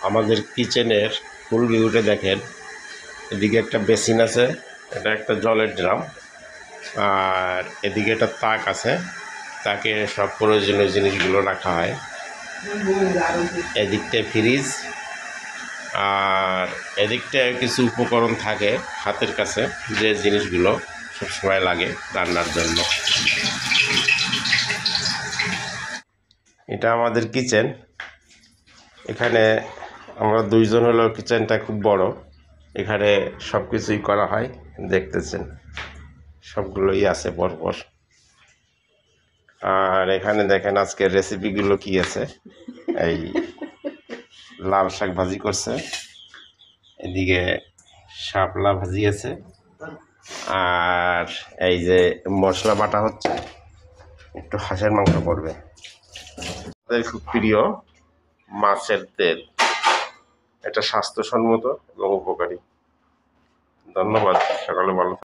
আমাদের কিচেনের ফুল ভিউটা দেখেন। এদিকে একটা বেসিন আছে, এটা একটা জলের ড্রাম, আর এদিকে একটা তাক আছে, তাকে সব প্রয়োজনীয় জিনিসগুলো রাখা হয়। এদিকটায় ফ্রিজ, আর এদিকটায় কিছু উপকরণ থাকে হাতের কাছে, যে জিনিসগুলো সবসময় লাগে রান্নার জন্য। এটা আমাদের কিচেন। এখানে আমরা দুইজন হলো, কিচেনটা খুব বড়, এখানে সব কিছুই করা হয়, দেখতেছেন সবগুলোই আছে পরপর। আর এখানে দেখেন আজকের রেসিপিগুলো কি আছে। এই লাল শাক ভাজি করছে, এদিকে শাপলা ভাজি আছে, আর এই যে মশলা বাটা হচ্ছে, একটু হাঁসের মাংস করবে। আমাদের খুব প্রিয় মাছের তেল, এটা স্বাস্থ্যসম্মত এবং উপকারী। ধন্যবাদ। সকালে ভালো